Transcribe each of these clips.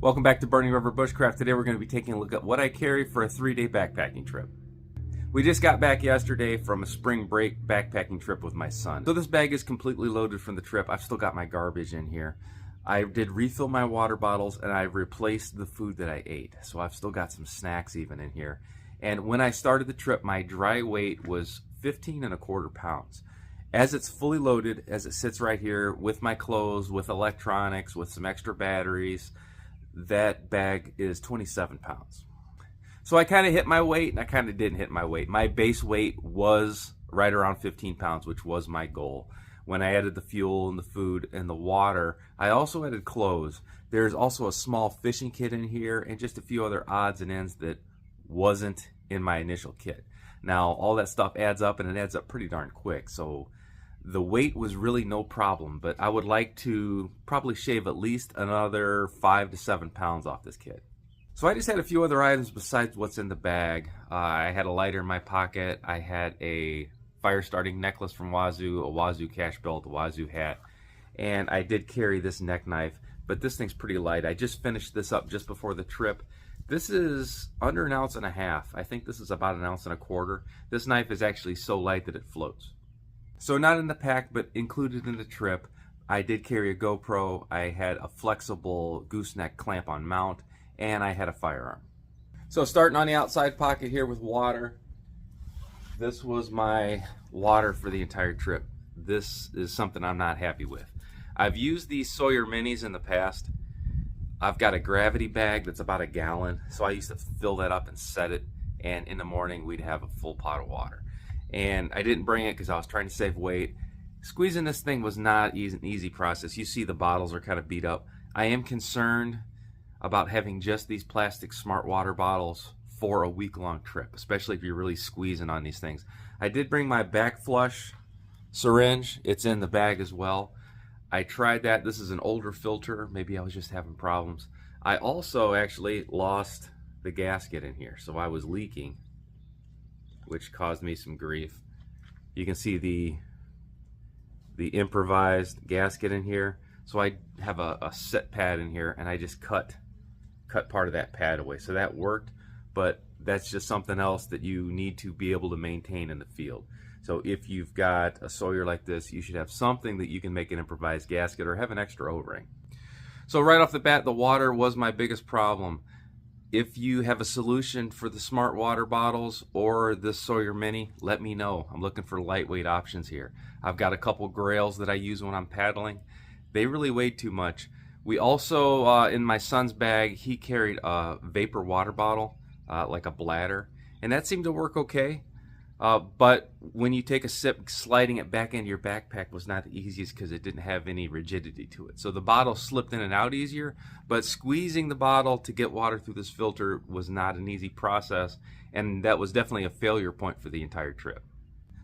Welcome back to Burning River Bushcraft. Today we're going to be taking a look at what I carry for a 3-day backpacking trip. We just got back yesterday from a spring break backpacking trip with my son. So this bag is completely loaded from the trip. I've still got my garbage in here. I did refill my water bottles and I replaced the food that I ate. So I've still got some snacks even in here. And when I started the trip, my dry weight was 15.25 pounds. As it's fully loaded, as it sits right here with my clothes, with electronics, with some extra batteries, that bag is 27 pounds. So I kind of hit my weight and I kind of didn't hit my weight. My base weight was right around 15 pounds, which was my goal. When I added the fuel and the food and the water, I also added clothes. There's also a small fishing kit in here and just a few other odds and ends that wasn't in my initial kit. Now, all that stuff adds up and it adds up pretty darn quick. So the weight was really no problem, but I would like to probably shave at least another 5 to 7 pounds off this kit. So I just had a few other items besides what's in the bag. I had a lighter in my pocket. I had a fire starting necklace from Wazoo, a Wazoo cash belt, a Wazoo hat, and I did carry this neck knife, but this thing's pretty light. I just finished this up just before the trip. This is under 1.5 ounces. I think this is about 1.25 ounces. This knife is actually so light that it floats. So not in the pack, but included in the trip, I did carry a GoPro, I had a flexible gooseneck clamp on mount, and I had a firearm. So starting on the outside pocket here with water, this was my water for the entire trip. This is something I'm not happy with. I've used these Sawyer Minis in the past. I've got a gravity bag that's about 1 gallon, so I used to fill that up and set it, and in the morning we'd have a full pot of water. And I didn't bring it because I was trying to save weight. Squeezing this thing was not an easy process. You see the bottles are kind of beat up. I am concerned about having just these plastic smart water bottles for a week-long trip, especially if you're really squeezing on these things. I did bring my back flush syringe. It's in the bag as well. I tried that. This is an older filter. Maybe I was just having problems. I also actually lost the gasket in here, so I was leaking, which caused me some grief. You can see the improvised gasket in here. So I have a set pad in here and I just cut part of that pad away. So that worked, but that's just something else that you need to be able to maintain in the field. So if you've got a Sawyer like this, you should have something that you can make an improvised gasket or have an extra O-ring. So right off the bat, the water was my biggest problem. If you have a solution for the smart water bottles or this Sawyer Mini, let me know. I'm looking for lightweight options here. I've got a couple grails that I use when I'm paddling. They really weigh too much. We also, in my son's bag, he carried a vapor water bottle, like a bladder, and that seemed to work okay. But when you take a sip, sliding it back into your backpack was not the easiest because it didn't have any rigidity to it. So the bottle slipped in and out easier, but squeezing the bottle to get water through this filter was not an easy process, and that was definitely a failure point for the entire trip.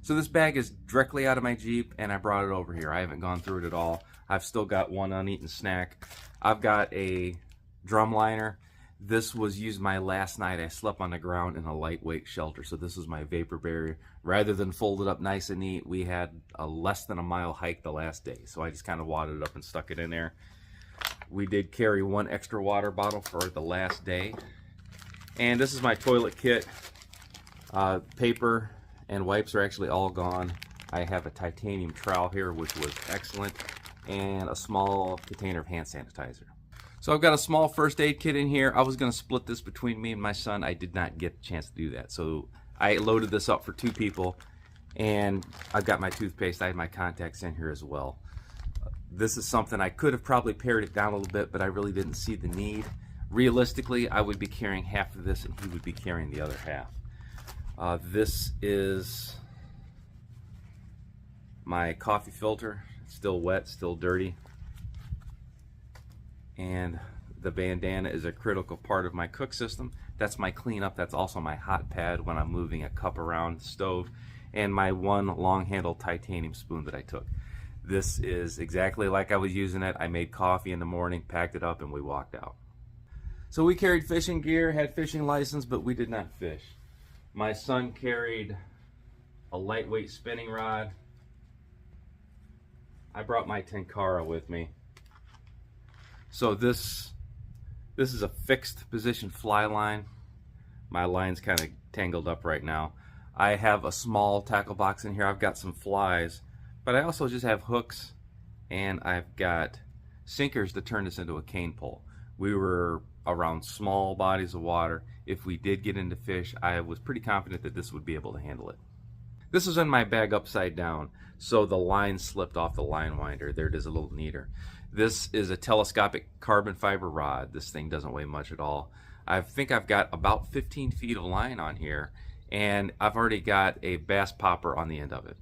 So this bag is directly out of my Jeep, and I brought it over here. I haven't gone through it at all. I've still got one uneaten snack. I've got a drum liner. This was used my last night. I slept on the ground in a lightweight shelter, so this is my vapor barrier. Rather than fold it up nice and neat, we had a less than a mile hike the last day, so I just kind of wadded it up and stuck it in there. We did carry one extra water bottle for the last day. And this is my toilet kit. Paper and wipes are actually all gone. I have a titanium trowel here, which was excellent, and a small container of hand sanitizer. So I've got a small first aid kit in here. I was going to split this between me and my son. I did not get a chance to do that. So I loaded this up for 2 people. And I've got my toothpaste. I have my contacts in here as well. This is something I could have probably pared it down a little bit, but I really didn't see the need. Realistically, I would be carrying half of this and he would be carrying the other half. This is my coffee filter. It's still wet, still dirty. And the bandana is a critical part of my cook system. That's my cleanup. That's also my hot pad when I'm moving a cup around the stove, and my one long handled titanium spoon that I took. This is exactly like I was using it. I made coffee in the morning, packed it up, and we walked out. So we carried fishing gear, had fishing license, but we did not fish. My son carried a lightweight spinning rod. I brought my Tenkara with me. So this This is a fixed position fly line. My line's kind of tangled up right now. I have a small tackle box in here. I've got some flies, but I also just have hooks, and I've got sinkers to turn this into a cane pole. We were around small bodies of water. If we did get into fish, I was pretty confident that this would be able to handle it. This is in my bag upside down, so the line slipped off the line winder. There it is, a little neater. This is a telescopic carbon fiber rod. This thing doesn't weigh much at all. I think I've got about 15 feet of line on here, and I've already got a bass popper on the end of it.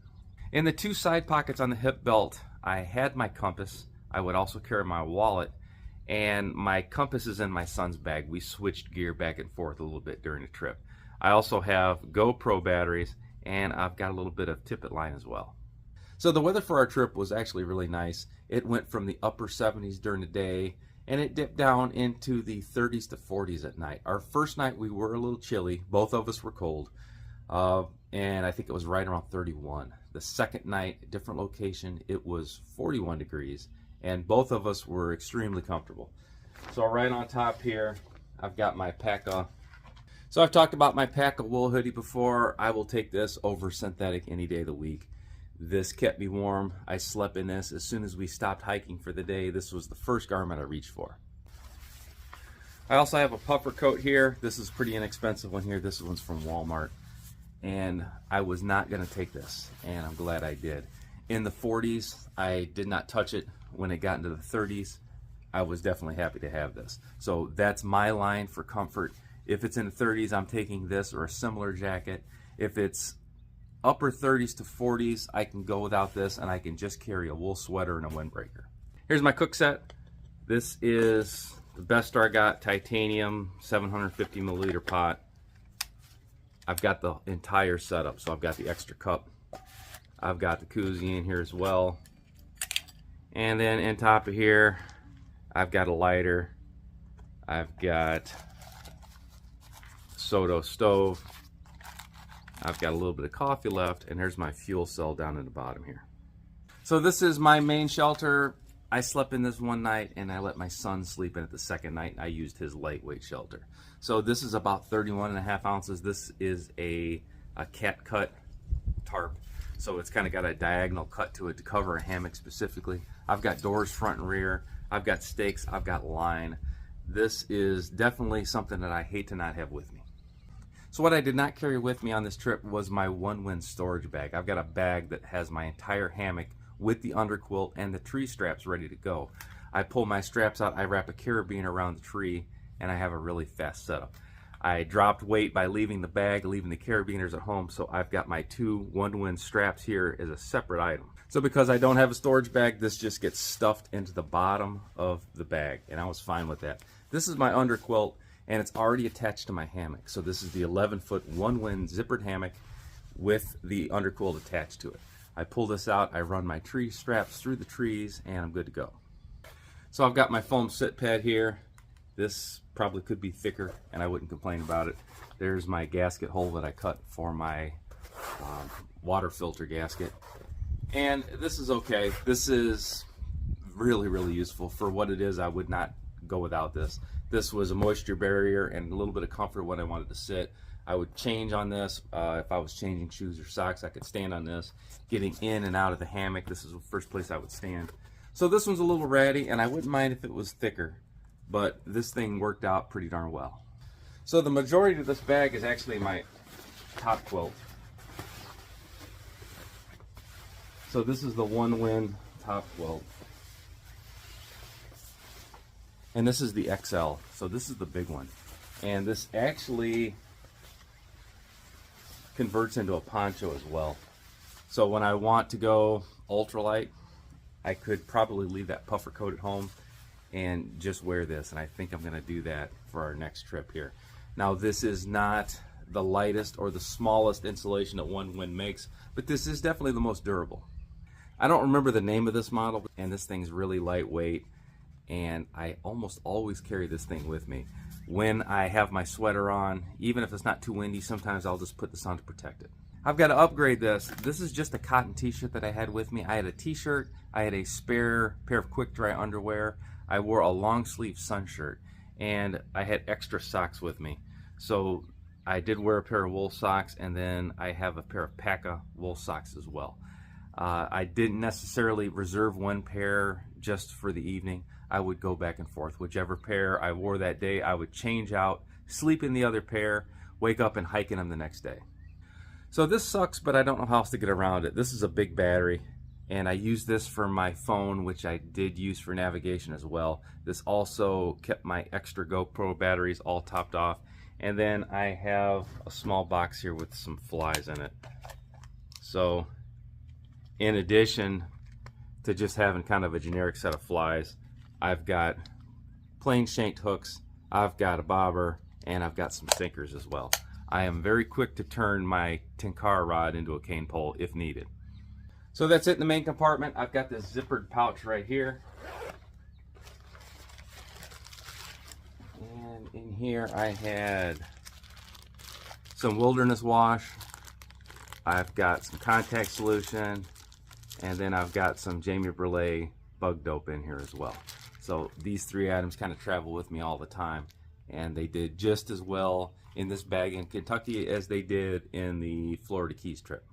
In the two side pockets on the hip belt, I had my compass. I would also carry my wallet, and my compass is in my son's bag. We switched gear back and forth a little bit during the trip. I also have GoPro batteries, and I've got a little bit of tippet line as well. So the weather for our trip was actually really nice. It went from the upper 70s during the day, and it dipped down into the 30s to 40s at night. Our first night we were a little chilly. Both of us were cold, and I think it was right around 31. The second night, different location, it was 41 degrees, and both of us were extremely comfortable. So right on top here, I've got my Paca. So I've talked about my Paca wool hoodie before. I will take this over synthetic any day of the week. This kept me warm. I slept in this. As soon as we stopped hiking for the day, this was the first garment I reached for. I also have a puffer coat here. This is a pretty inexpensive one here. This one's from Walmart. And I was not going to take this, and I'm glad I did. In the 40s, I did not touch it. When it got into the 30s, I was definitely happy to have this. So that's my line for comfort. If it's in the 30s, I'm taking this or a similar jacket. If it's upper 30s to 40s, I can go without this, and I can just carry a wool sweater and a windbreaker. Here's my cook set. This is the best Star got, titanium, 750 milliliter pot. I've got the entire setup, so I've got the extra cup. I've got the koozie in here as well. And then on top of here, I've got a lighter. I've got Soto stove. I've got a little bit of coffee left, and here's my fuel cell down at the bottom here. So this is my main shelter. I slept in this one night, and I let my son sleep in it the second night. I used his lightweight shelter. So this is about 31.5 ounces. This is a cat cut tarp. So it's kind of got a diagonal cut to it to cover a hammock specifically. I've got doors front and rear. I've got stakes. I've got line. This is definitely something that I hate to not have with me. So what I did not carry with me on this trip was my One Wind storage bag. I've got a bag that has my entire hammock with the underquilt and the tree straps ready to go. I pull my straps out, I wrap a carabiner around the tree, and I have a really fast setup. I dropped weight by leaving the bag, leaving the carabiners at home, so I've got my two One Wind straps here as a separate item. So because I don't have a storage bag, this just gets stuffed into the bottom of the bag, and I was fine with that. This is my underquilt, and it's already attached to my hammock. So this is the 11-foot One Wind zippered hammock with the underquilt attached to it. I pull this out, I run my tree straps through the trees, and I'm good to go. So I've got my foam sit pad here. This probably could be thicker, and I wouldn't complain about it. There's my gasket hole that I cut for my water filter gasket. And this is okay. This is really, really useful. For what it is, I would not go without this. This was a moisture barrier and a little bit of comfort when I wanted to sit. I would change on this. If I was changing shoes or socks, I could stand on this. Getting in and out of the hammock, this is the first place I would stand. So this one's a little ratty, and I wouldn't mind if it was thicker, but this thing worked out pretty darn well. So the majority of this bag is actually my top quilt. So this is the One Wind top quilt. And this is the XL, so this is the big one. And this actually converts into a poncho as well. So when I want to go ultralight, I could probably leave that puffer coat at home and just wear this. And I think I'm gonna do that for our next trip here. Now this is not the lightest or the smallest insulation that One Wind makes, but this is definitely the most durable. I don't remember the name of this model, and this thing's really lightweight, and I almost always carry this thing with me. When I have my sweater on, even if it's not too windy, sometimes I'll just put this on to protect it. I've got to upgrade this. This is just a cotton t-shirt that I had with me. I had a t-shirt, I had a spare pair of quick dry underwear, I wore a long sleeve sun shirt, and I had extra socks with me. So I did wear a pair of wool socks, and then I have a pair of Paca wool socks as well. I didn't necessarily reserve one pair just for the evening. I would go back and forth. Whichever pair I wore that day, I would change out, sleep in the other pair, wake up and hike in them the next day. So this sucks, but I don't know how else to get around it. This is a big battery, and I use this for my phone, which I did use for navigation as well. This also kept my extra GoPro batteries all topped off. And then I have a small box here with some flies in it. So in addition to just having kind of a generic set of flies, I've got plain shanked hooks, I've got a bobber, and I've got some sinkers as well. I am very quick to turn my Tenkara rod into a cane pole if needed. So that's it in the main compartment. I've got this zippered pouch right here. And in here I had some wilderness wash, I've got some contact solution, and then I've got some Jamie Burley bug dope in here as well. So these three items kind of travel with me all the time, and they did just as well in this bag in Kentucky as they did in the Florida Keys trip.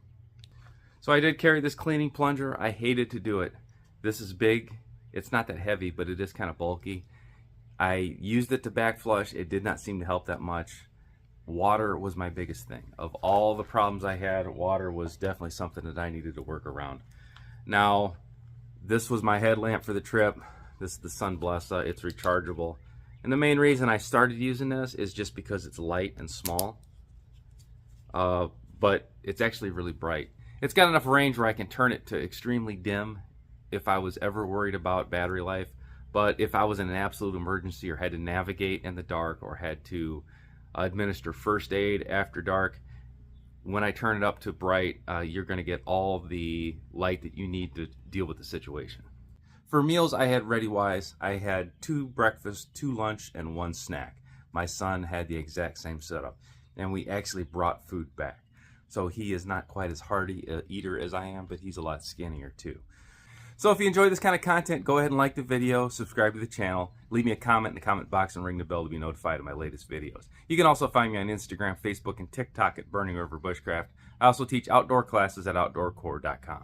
So I did carry this cleaning plunger. I hated to do it. This is big. It's not that heavy, but it is kind of bulky. I used it to back flush. It did not seem to help that much. Water was my biggest thing. Of all the problems I had, water was definitely something that I needed to work around. Now, this was my headlamp for the trip. This is the Sun Blessa. It's rechargeable. And the main reason I started using this is just because it's light and small. But it's actually really bright. It's got enough range where I can turn it to extremely dim if I was ever worried about battery life. But if I was in an absolute emergency or had to navigate in the dark or had to administer first aid after dark, when I turn it up to bright, you're going to get all the light that you need to deal with the situation. For meals, I had ReadyWise. I had 2 breakfasts, 2 lunch, and 1 snack. My son had the exact same setup, and we actually brought food back. So he is not quite as hearty an eater as I am, but he's a lot skinnier too. So if you enjoy this kind of content, go ahead and like the video, subscribe to the channel, leave me a comment in the comment box, and ring the bell to be notified of my latest videos. You can also find me on Instagram, Facebook, and TikTok at Burning River Bushcraft. I also teach outdoor classes at OutdoorCore.com.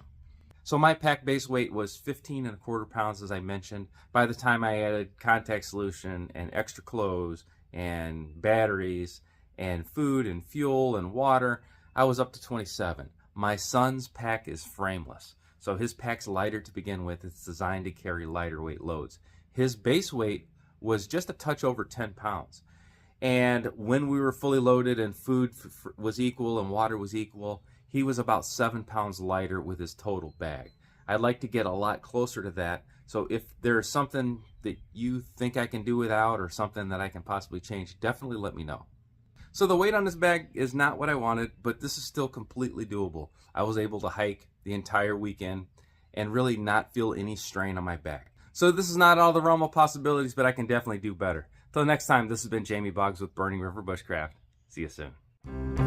So my pack base weight was 15¼ pounds, as I mentioned. By the time I added contact solution and extra clothes and batteries and food and fuel and water, I was up to 27. My son's pack is frameless. So his pack's lighter to begin with. It's designed to carry lighter weight loads. His base weight was just a touch over 10 pounds. And when we were fully loaded and food was equal and water was equal, he was about 7 pounds lighter with his total bag. I'd like to get a lot closer to that. So if there's something that you think I can do without or something that I can possibly change, definitely let me know. So the weight on this bag is not what I wanted, but this is still completely doable. I was able to hike the entire weekend and really not feel any strain on my back. So this is not all the realm of possibilities, but I can definitely do better. Till next time, this has been Jamie Boggs with Burning River Bushcraft. See you soon.